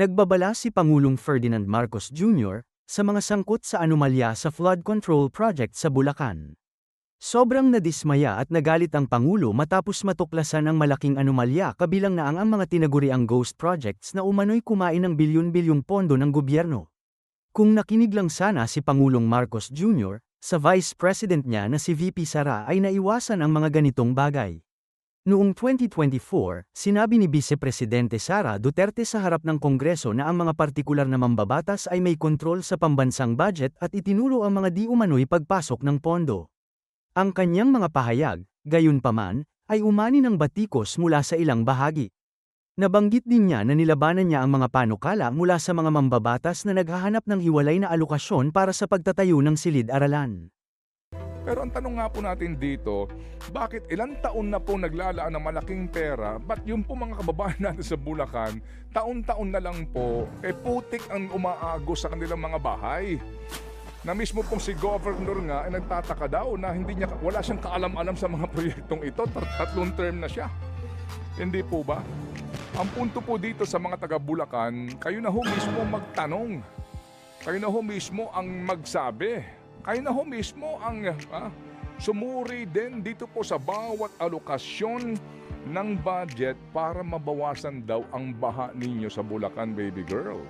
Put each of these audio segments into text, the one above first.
Nagbabala si Pangulong Ferdinand Marcos Jr. sa mga sangkot sa anomalya sa flood control project sa Bulacan. Sobrang nadismaya at nagalit ang Pangulo matapos matuklasan ang malaking anomalya kabilang na ang mga tinaguriang ghost projects na umano'y kumain ng bilyon-bilyong pondo ng gobyerno. Kung nakinig lang sana si Pangulong Marcos Jr., sa Vice President niya na si VP Sara ay naiwasan ang mga ganitong bagay. Noong 2024, sinabi ni Vice Presidente Sara Duterte sa harap ng Kongreso na ang mga partikular na mambabatas ay may kontrol sa pambansang budget at itinuro ang mga di umano'y pagpasok ng pondo. Ang kanyang mga pahayag, gayunpaman, ay umani ng batikos mula sa ilang bahagi. Nabanggit din niya na nilabanan niya ang mga panukala mula sa mga mambabatas na naghahanap ng hiwalay na alokasyon para sa pagtatayo ng silid-aralan. Pero ang tanong nga po natin dito, bakit ilang taon na po naglalaan ng malaking pera, ba't yung po mga kababayan natin sa Bulacan, taon-taon na lang po, putik ang umaagos sa kanilang mga bahay? Na mismo pong si Governor nga ay nagtataka daw na wala siyang kaalam-alam sa mga proyektong ito, tatlong term na siya. Hindi po ba? Ang punto po dito sa mga taga Bulacan, kayo na ho mismo magtanong. Kayo na ho mismo ang magsabi. Kayo na ho mismo ang sumuri din dito po sa bawat alokasyon ng budget para mabawasan daw ang baha ninyo sa Bulacan, baby girl.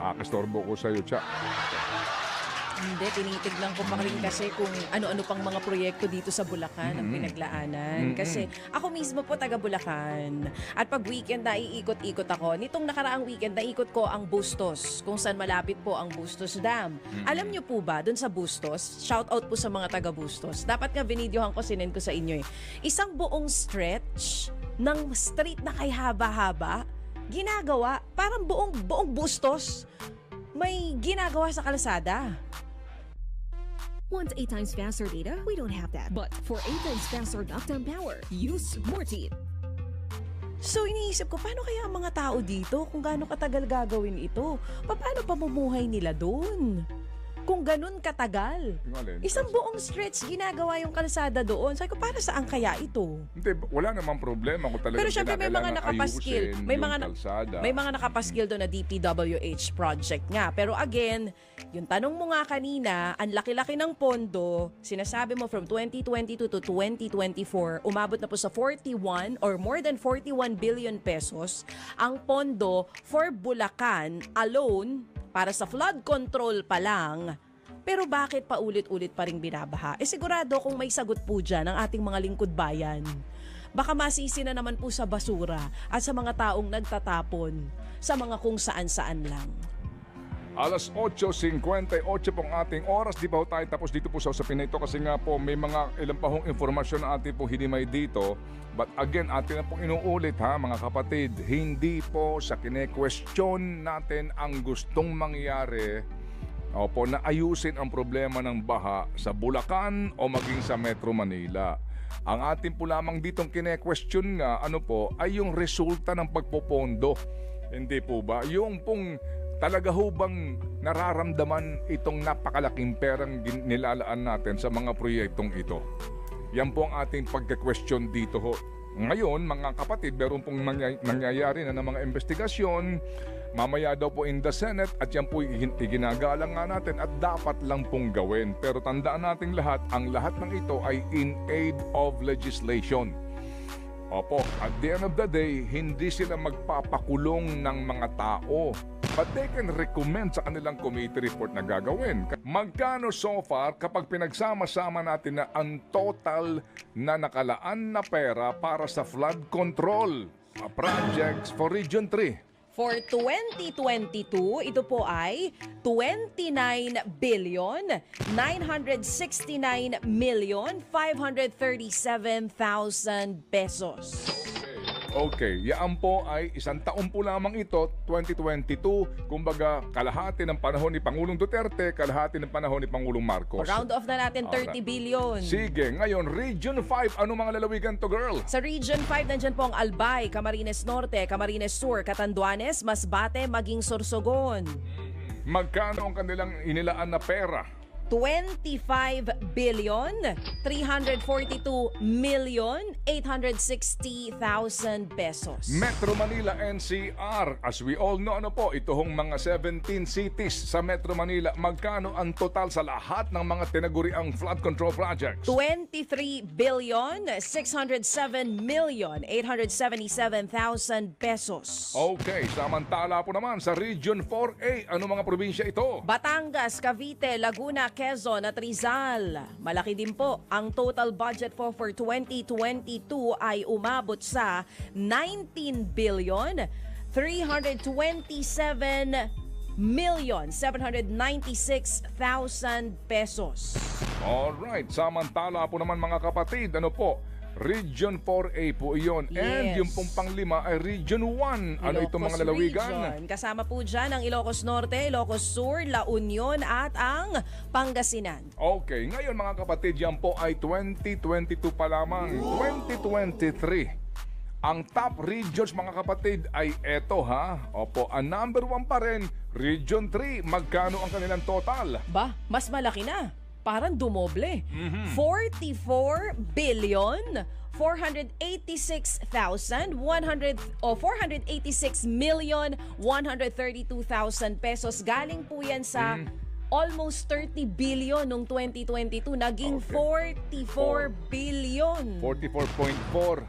Nakakastorbo ko sa'yo, Cha. Hindi, tinitignan ko pa rin kasi kung ano-ano pang mga proyekto dito sa Bulacan ang pinaglaanan. Kasi ako mismo po taga Bulacan. At pag weekend na iikot-ikot ako, nitong nakaraang weekend naikot ko ang Bustos, kung saan malapit po ang Bustos Dam. Alam niyo po ba, dun sa Bustos, shout out po sa mga taga Bustos, dapat nga binidyohan ko, sinend ko sa inyo isang buong stretch ng street na kay haba-haba, ginagawa, parang buong Bustos, may ginagawa sa kalsada. Want 8 times faster data? We don't have that. But for 8 times faster knockdown power, use Mortein. So iniisip ko, paano kaya ang mga tao dito kung gaano katagal gagawin ito? Paano pamumuhay nila doon? Kung ganun katagal. Isang buong stretch ginagawa yung kalsada doon. Sabi ko, para saan kaya ito? Hindi, wala namang problema kung talagang pero syempre may mga nakapaskil. May mga nakapaskil doon na DPWH project nga. Pero again, yung tanong mo nga kanina, ang laki-laki ng pondo, sinasabi mo from 2022 to 2024, umabot na po sa 41 or more than 41 billion pesos ang pondo for Bulacan alone para sa flood control pa lang. Pero bakit paulit-ulit pa ring binabaha? Sigurado kung may sagot po dyan ang ating mga lingkod bayan. Baka masisi na naman po sa basura at sa mga taong nagtatapon sa mga kung saan-saan lang. Alas 8:58 pong ating oras. Di pa ho tayo tapos dito po sa usapin na ito kasi nga po may mga ilang pa hong informasyon na ating pong hinimay dito. But again, atin na pong inuulit mga kapatid, hindi po sa kine-question natin ang gustong mangyari na ayusin ang problema ng baha sa Bulacan o maging sa Metro Manila. Ang atin po lamang ditong kine-question nga ay yung resulta ng pagpopondo. Hindi po ba? Yung pong talaga ho bang nararamdaman itong napakalaking perang nilalaan natin sa mga proyektong ito? Yan po ang ating pagka-question dito ho. Ngayon, mga kapatid, meron pong nangyayari na ng mga investigasyon. Mamaya daw po in the Senate at yan po iginagalang nga natin at dapat lang pong gawin. Pero tandaan natin lahat, ang lahat ng ito ay in aid of legislation. Opo, at the end of the day, hindi sila magpapakulong ng mga tao. But they can recommend sa kanilang committee report na gagawin. Magkano so far kapag pinagsama-sama natin na ang total na nakalaan na pera para sa flood control projects for Region 3? For 2022, ito po ay 29 billion 969 million 537,000 pesos. Okay, yan po ay isang taon po lamang ito, 2022. Kumbaga, kalahati ng panahon ni Pangulong Duterte, kalahati ng panahon ni Pangulong Marcos. Round off na natin 30 billion. Sige, ngayon, Region 5, ano mga lalawigan to, girl? Sa Region 5, nandyan po ang Albay, Camarines Norte, Camarines Sur, Catanduanes, Masbate, maging Sorsogon. Magkano ang kanilang inilaan na pera 25 billion 342 million 860,000 pesos. Metro Manila NCR, as we all know, ano po, itong mga 17 cities sa Metro Manila, magkano ang total sa lahat ng mga tinaguriang flood control projects? 23 billion 607 million 877,000 pesos. Okay, samantala po naman sa Region 4A, ano mga probinsya ito? Batangas, Cavite, Laguna, Quezon at Rizal. Malaki din po ang total budget for 2022 ay umabot sa 19 billion 327 million 796,000 pesos. Alright, samantala po naman mga kapatid, ano po? Region 4A po iyon. And Yes. yung pong panglima ay Region 1. Ano itong mga Ilocos lalawigan? Region. Kasama po dyan ang Ilocos Norte, Ilocos Sur, La Union at ang Pangasinan. Okay, ngayon mga kapatid, yan po ay 2022 pa lamang. 2023. Ang top regions mga kapatid ay eto ha. Opo, ang number 1 pa rin, Region 3. Magkano ang kanilang total? Ba, mas malaki na. Parang dumoble. Mm-hmm. 44 billion 486,100 o 486 million 132,000 pesos. Galing po yan sa almost 30 billion noong 2022. Naging 44 billion. 44.4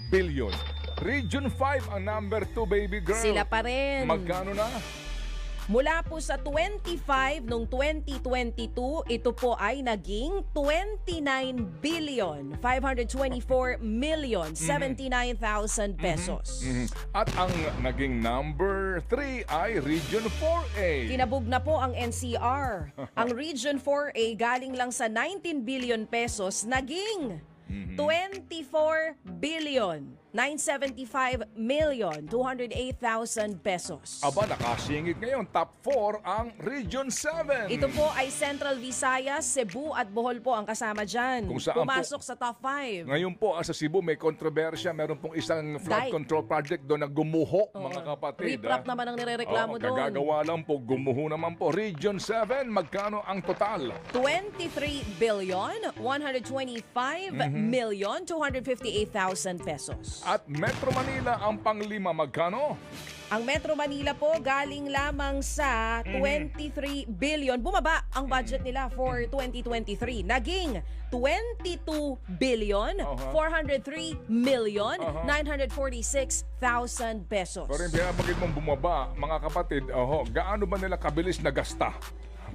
billion. Region 5 ang number 2, baby girl. Sila pa rin. Magkano na? Mula po sa 25 noong 2022, ito po ay naging 29 billion 524 million 79,000 pesos. At ang naging number 3 ay Region 4A. Kinabog na po ang NCR. Ang Region 4A galing lang sa 19 billion pesos, naging 24 billion 975 million 208,000 pesos. Aba, nakasingit ngayon. Top 4 ang Region 7. Ito po ay Central Visayas, Cebu at Bohol po ang kasama dyan. Kung saan Pumasok sa top 5. Ngayon po, sa Cebu may kontrobersya. Meron pong isang flood Dahil- control project doon na gumuho, mga kapatid. Riprap naman ang nirereklamo doon. Kagagawa lang po, gumuho naman po. Region 7, magkano ang total? 23 billion 125 million 258,000 pesos. At Metro Manila ang panglima, magkano? Ang Metro Manila po galing lamang sa 23 billion. Bumaba ang budget nila for 2023. Naging 22 billion 403 million 946,000 pesos. Pero yung pinapagit mong bumaba, mga kapatid, gaano ba nila kabilis na gasta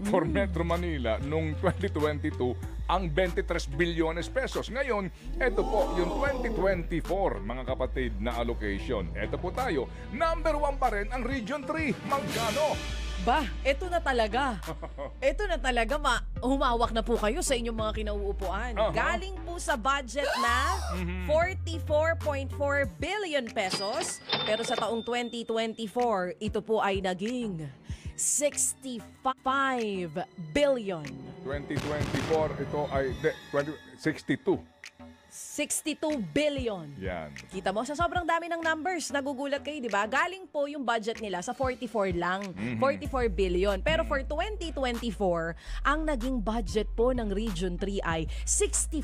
for Metro Manila noong 2022 ang 23 bilyones pesos. Ngayon, ito po yung 2024, mga kapatid, na allocation. Ito po tayo. Number 1 pa rin ang Region 3. Magkano? Ba, eto na talaga. Eto na talaga, humawak na po kayo sa inyong mga kinauupuan. Galing po sa budget na 44.4 billion pesos. Pero sa taong 2024, ito po ay naging 65 billion. 2024, ito ay 62. 62 billion. Yan. Kita mo, sa sobrang dami ng numbers, nagugulat kayo, di ba? Galing po yung budget nila sa 44 lang. 44 billion. Pero for 2024, ang naging budget po ng Region 3 ay 62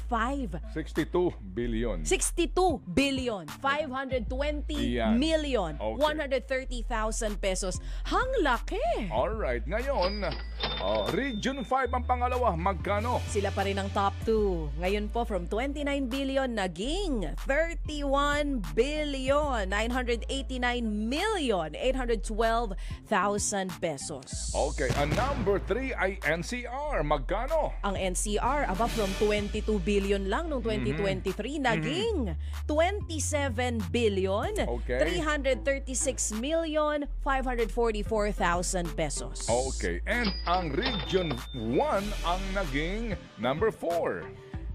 billion. 62 billion 520 Yan. million Okay. 130,000 pesos. Hang laki! Alright, ngayon, Region 5 ang pangalawa. Magkano? Sila pa rin ang top 2. Ngayon po, from 29 billion, naging 31 billion 989 million 812,000 pesos. Okay, ang number 3 ay NCR. Magkano? Ang NCR, from 22 billion lang noong 2023, naging 27 billion Okay. 336 million 544,000 pesos. Okay, and ang Region 1 ang naging number 4.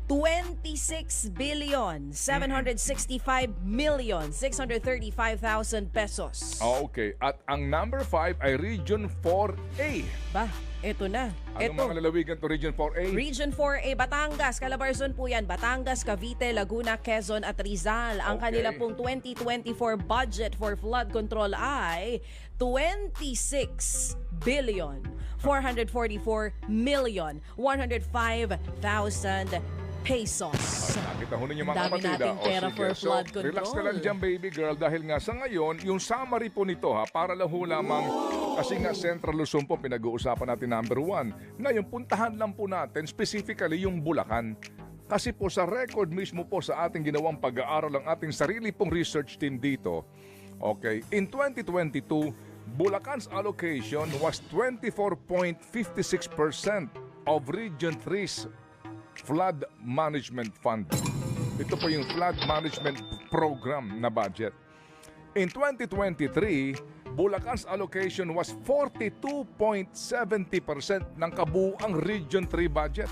26 billion 765 million 635,000 pesos. Okay, at ang number 5 ay Region 4A. Ba, eto na. Anong mga lalawigan to Region 4A? Region 4A, Batangas, Calabarzon po yan. Batangas, Cavite, Laguna, Quezon at Rizal. Ang Okay. kanila pong 2024 budget for flood control ay 26 billion 444,105,000 pesos. Nakita ho ninyo mga Dami kapatid. nating pera for flood control. Relax ka lang dyan, baby girl. Dahil nga sa ngayon, yung summary po nito para lang ho lamang, kasi nga Central Luzon po pinag-uusapan natin number 1. Ngayon, puntahan lang po natin specifically yung Bulacan. Kasi po sa record mismo po sa ating ginawang pag-aaral ng ating sarili pong research team dito, okay, in 2022, Bulacan's allocation was 24.56% of Region 3's Flood Management Fund. Ito po yung Flood Management Program na budget. In 2023, Bulacan's allocation was 42.70% ng kabuuang Region 3 budget.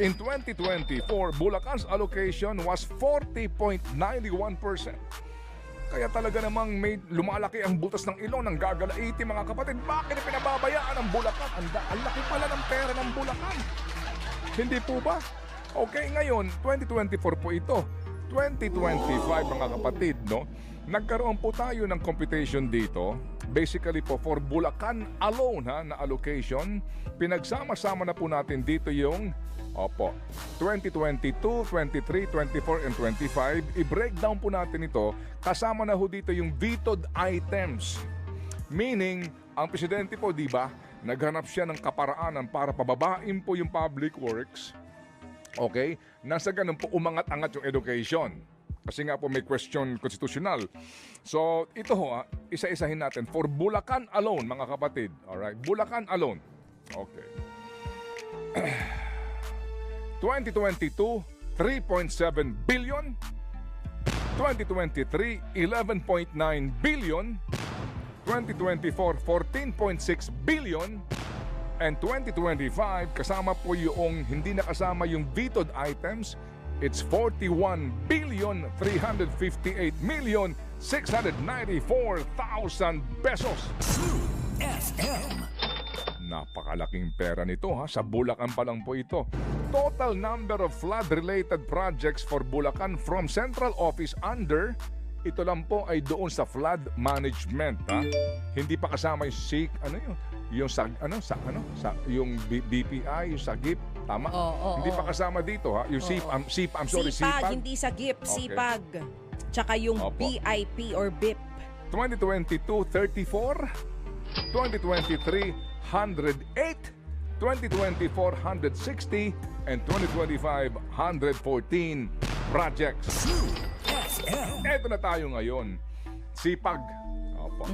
In 2024, Bulacan's allocation was 40.91%. Kaya talaga namang may lumalaki ang butas ng ilong ng gagalaiti, mga kapatid. Bakit pinababayaan ang Bulacan? Ang laki pala ng pera ng Bulacan. Hindi po ba? Okay, ngayon, 2024 po ito. 2025, mga kapatid, no? Nagkaroon po tayo ng computation dito. Basically po, for Bulacan alone, na allocation, pinagsama-sama na po natin dito yung 2022, 23, 24, and 25. I-breakdown po natin ito. Kasama na ho dito yung vetoed items. Meaning, ang presidente po, di ba, naghanap siya ng kaparaanan para pababain po yung public works. Okay? Nasa ganun po umangat-angat yung education. Kasi nga po may question constitutional. So, ito ho, isa-isahin natin. For Bulacan alone, mga kapatid. Alright? Bulacan alone. Okay. 2022, 3.7 billion. 2023, 11.9 billion. 2024, 14.6 billion. And 2025, kasama po yung hindi nakasama yung vetoed items, it's 41 billion 358 million 694,000 pesos. FM. Napakalaking pera nito sa Bulacan pa lang po ito. Total number of flood-related projects for Bulacan from Central Office under, ito lang po ay doon sa flood management. Hindi pa kasama yung SIC, yung BPI, yung SAGIP, tama? Hindi pa kasama dito yung SIPAG, SIPAG, hindi sa GIP, Okay. SIPAG. Tsaka yung Opo. BIP or BIP. 2022, 34. 2023, 108. 2024, 160. And 2025, 114 projects. Eto na tayo ngayon. SIPAG. Opo.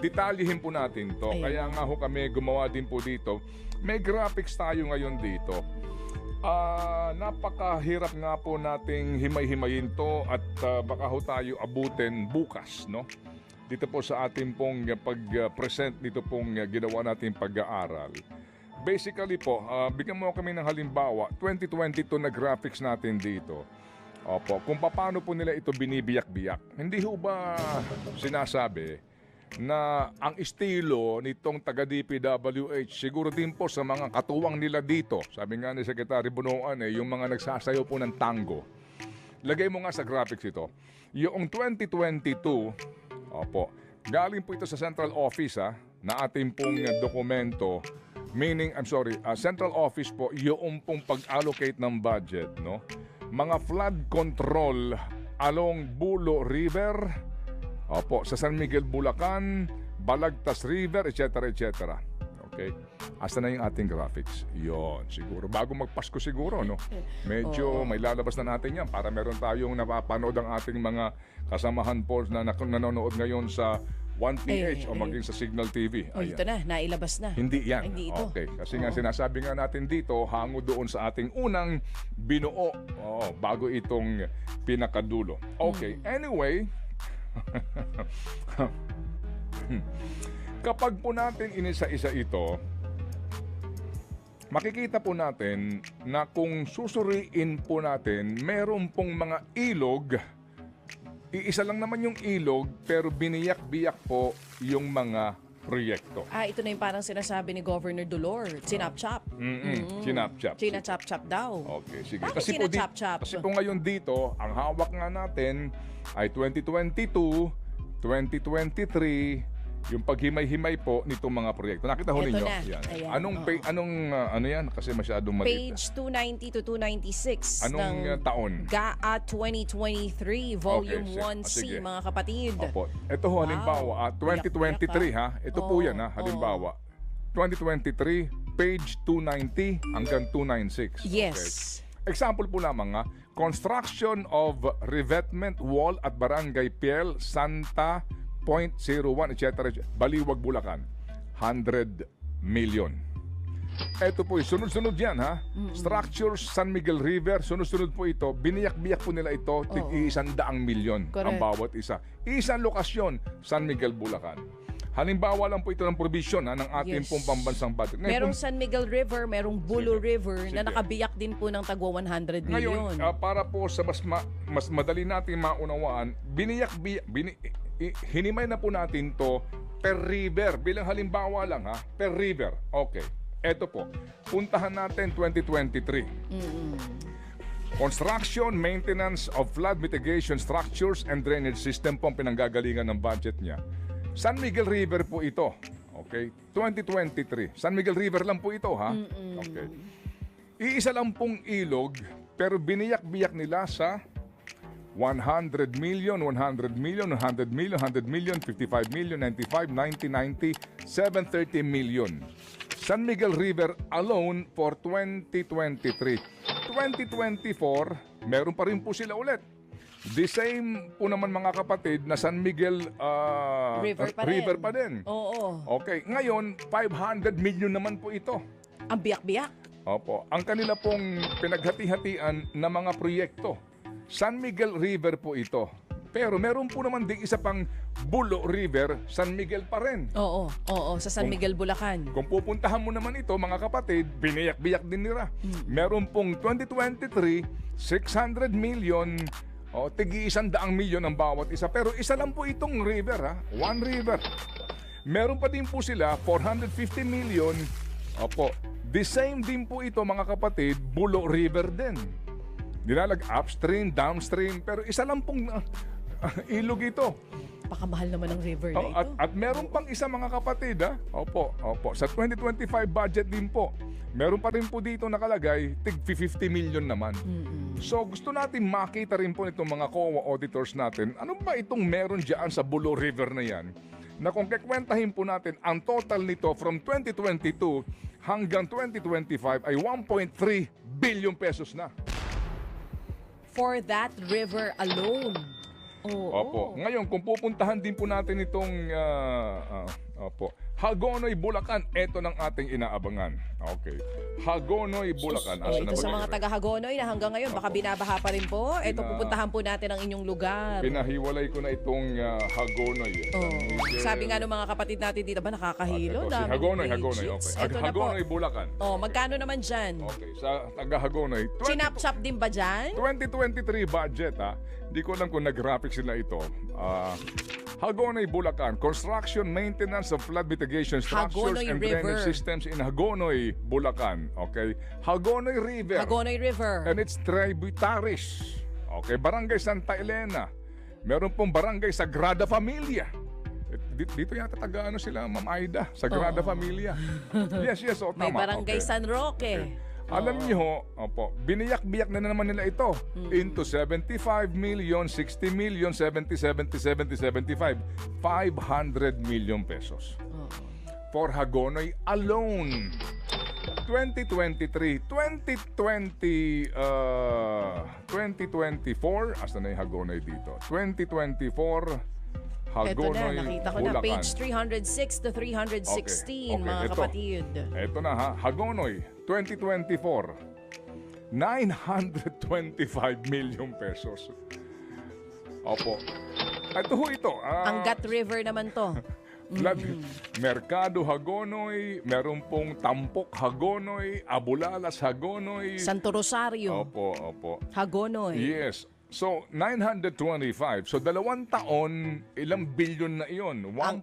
Detalyihin po natin to. Ayun. Kaya nga ho kami gumawa din po dito. May graphics tayo ngayon dito. Napakahirap nga po nating himay-himayin to at baka ho tayo abutin bukas, no? Dito po sa ating pong pag-present nito pong ginawa nating pag-aaral. Basically po, bigyan mo kami ng halimbawa, 2022 na graphics natin dito. Opo, kung paano po nila ito binibiyak-biyak. Hindi ho ba sinasabi na ang estilo nitong taga-DPWH siguro din po sa mga katuwang nila dito. Sabi nga ni Secretary Bunuan yung mga nagsasayaw po ng tango. Lagay mo nga sa graphics ito. Yung 2022, opo, galing po ito sa Central Office na ating pong dokumento. Meaning, Central Office po, yung pong pag-allocate ng budget, no? Mga flood control along Bulo River, opo, sa San Miguel, Bulacan, Balagtas River, etc. etc. Okay? Asa na yung ating graphics? Yon, siguro. Bago magpasko siguro, no? Medyo may lalabas na natin yan para meron tayong napapanood ang ating mga kasamahan po na nanonood ngayon sa 1PH o maging sa Signal TV. Ito na, nailabas na. Hindi yan. Hindi ito. Okay. Kasi nga sinasabi nga natin dito, hango doon sa ating unang binuo bago itong pinakadulo. Okay. Anyway, kapag po natin inisa-isa ito, makikita po natin na kung susuriin po natin, meron pong mga ilog. Iisa lang naman yung ilog pero biniyak-biyak po yung mga proyekto. Ito na yung parang sinasabi ni Governor Dolor. Chinap-chap. Chinap-chap. Chinachap-chap daw. Okay, sige. Bakit Kasi chinachap-chap? kasi po ngayon dito, ang hawak nga natin ay 2022, 2023, yung paghimay-himay po nitong mga proyekto. Nakita ho Eto ninyo? na. Yan. Ayan. Ano yan? Kasi masyadong maliit. Page 290 to 296 Anong ng taon? GAA 2023, Volume Okay, 1C, sige. mga kapatid. Opo. Ito ho, halimbawa, 2023 ha. Ito po yan ha, halimbawa. 2023, page 290 hanggang 296. Yes. Okay. Example po lamang ha, construction of revetment wall at Barangay Piel, Santa Point 01, etc. Baliwag, Bulacan. 100 million. Ito po, sunod-sunod yan ha. Structures, San Miguel River, sunod-sunod po ito. Biniyak-biyak po nila ito, tig-100 milyon ang Correct. bawat isa. Isang lokasyon, San Miguel, Bulacan. Halimbawa lang po ito ng provision ng ating Yes. pong pambansang budget. Merong po, San Miguel River, merong Bulo Sige. River na Sige. nakabiyak din po ng tagwa 100 million. ngayon, para po sa mas madali natin maunawaan, hinimay na po natin to per river. Bilang halimbawa lang ha, per river. Okay. Eto po, puntahan natin 2023. Construction, maintenance of flood mitigation structures and drainage system po ang pinanggagalingan ng budget niya. San Miguel River po ito. Okay? 2023. San Miguel River lang po ito, ha? Okay. Iisa lang pong ilog, pero biniyak-biyak nila sa 100 million, 100 million, 100 million, 100 million, 55 million, 95, 90, 90, 730 million. San Miguel River alone for 2023. 2024, meron pa rin po sila ulit. The same po naman mga kapatid na San Miguel River pa din. rin. Oo. Okay, ngayon 500 million naman po ito. Ang biyak-biyak. Opo, ang kanila pong pinaghati-hatian na mga proyekto. San Miguel River po ito. Pero meron po naman ding isa pang Bulo River, San Miguel pa rin. Oo, sa San Miguel, Bulacan. Kung pupuntahan mo naman ito, mga kapatid, biniyak-biyak din nila. Meron pong 2023, 600 million, tig-100 milyon ang bawat isa. Pero isa lang po itong river, ha? One river. Meron pa din po sila, 450 million. Opo, the same din po ito, mga kapatid, Bulo River din. Nilalag upstream, downstream, pero isa lang pong ilog ito. Pakamahal naman ang river na ito. At meron pang isa, mga kapatid, ha? Opo. Sa 2025 budget din po, meron pa rin po dito nakalagay, tig 50 million naman. So gusto natin makita rin po nitong mga COA auditors natin, ano ba itong meron dyan sa Bulo River na yan? Na kung kikwentahin po natin, ang total nito from 2022 hanggang 2025 ay 1.3 billion pesos na. For that river alone. Oo. Opo. Ngayon, kung pupuntahan din po natin itong Hagonoy, Bulacan, ito ng ating inaabangan. Okay. Hagonoy, Bulacan. Asa na Ito ba sa mga kayo? taga-Hagonoy na hanggang ngayon baka binabaha pa rin po. Ito pupuntahan po natin ang inyong lugar. Pinahiwalay ko na itong Hagonoy. Sabi nga ng mga kapatid natin dito, ba nakakahilo? Ito, si Daming Hagonoy. pages. Okay. Ito na po. Hagonoy, Bulacan. Magkano naman dyan? Okay, sa taga-Hagonoy. Chinap-chap din ba dyan? 2023 budget, ha? Hindi ko alam kung nag-graphics sila ito. Hagonoy, Bulacan. Construction, maintenance of flood mitigation structures Hagonoy and River. drainage systems in Hagonoy, Bulacan. Okay? Hagonoy River. Hagonoy River. And its tributaries. Okay, Barangay Santa Elena. Meron pong Barangay Sagrada Familia. Dito yata taga sila, Ma'am Aida, Sagrada Familia. Yes, tama. May Barangay Okay. San Roque. Okay. Alam niyo, biniyak-biyak na naman nila ito into 75 million, 60 million, 70, 70, 70, 75, 500 million pesos. For Hagonoy alone. 2023, 2024, asa na yung Hagonoy dito? 2024, Ito Hagonoy, na, nakita ko na. Bulacan. Page 306 to 316, Okay, mga ito. kapatid. Ito na ha, Hagonoy, 2024, 925 million pesos. Opo. Ito ho ito. Ang Gat River naman to. Flood, Mercado Hagonoy, meron pong Tampok Hagonoy, Abulalas Hagonoy. Santo Rosario. Opo. Hagonoy. Yes. So, 925. So, 2 taon, ilang billion na iyon? ang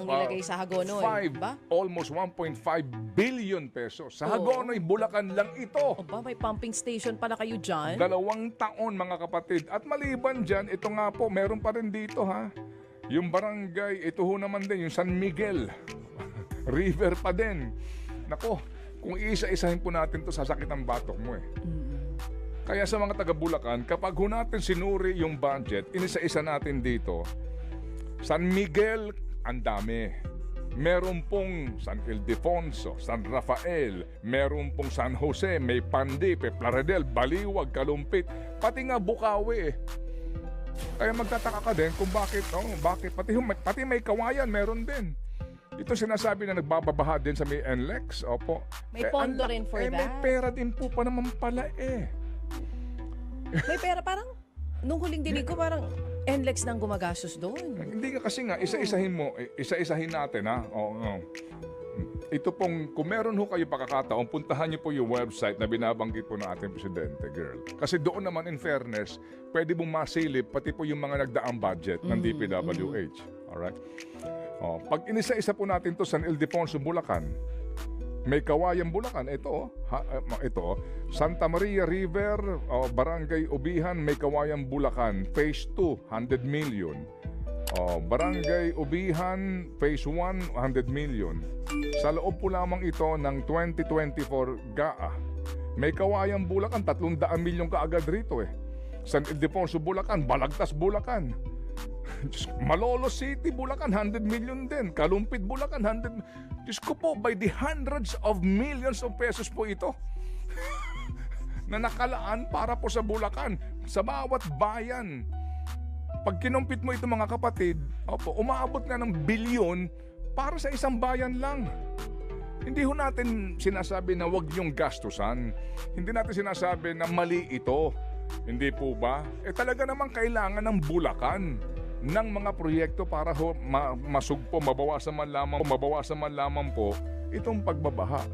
nilagay sa Hagonoy, ba? Almost 1.5 billion pesos. Sa Hagonoy, Bulacan lang ito. Aba, may pumping station pala kayo dyan? 2 taon, mga kapatid. At maliban dyan, ito nga po, meron pa rin dito, ha? Yung barangay, ito ho naman din, yung San Miguel. River pa din. Nako, kung iisa-isahin po natin to, sasakit ang batok mo eh. Kaya sa mga taga Bulacan, kapag ho natin sinuri yung budget, inisa-isa natin dito, San Miguel, ang dami. Meron pong San Ildefonso, San Rafael, meron pong San Jose, may Pandi, Plaridel, Baliwag, Kalumpit, pati nga Bukawi eh. Kaya magtataka ka din kung bakit, pati may Kawayan, meron din. Ito sinasabi na nagbababaha din sa may NLEX, opo. May pondo rin for May that. pera din po pa naman pala eh. May pera, parang, nung huling dinig ko, parang NLEX nang gumagastos doon. Hindi nga kasi nga, isa-isahin natin ha. Ito pong, kung meron ho kayo pakakataon, puntahan niyo po yung website na binabanggit po ng ating presidente, girl. Kasi doon naman, in fairness, pwede mong masilip pati po yung mga nagdaang budget ng DPWH. Alright? Pag inisa-isa po natin to San Ildefonso, Bulacan, may Kawayan, Bulacan, ito, Santa Maria River, Barangay Ubihan, may Kawayan, Bulacan, Phase 2, 100 million. Barangay Ubihan, Phase 1, 100 million. Sa loob po lamang ito ng 2024 GAA. May Kawayan, Bulacan, 300 milyon kaagad rito eh. San Ildefonso, Bulacan, Balagtas, Bulacan. Malolo City, Bulacan, 100 million din. Kalumpit, Bulacan, 100. Diyos ko po, by the hundreds of millions of pesos po ito na nakalaan para po sa Bulacan, sa bawat bayan. Pag kinumpit mo ito mga kapatid, umaabot na ng bilyon para sa isang bayan lang. Hindi ho natin sinasabi na wag niyong gastusan. Hindi natin sinasabi na mali ito. Hindi po ba? Talaga naman kailangan ng Bulacan ng mga proyekto para ho masugpo, mabawasan man lamang po itong pagbabaha.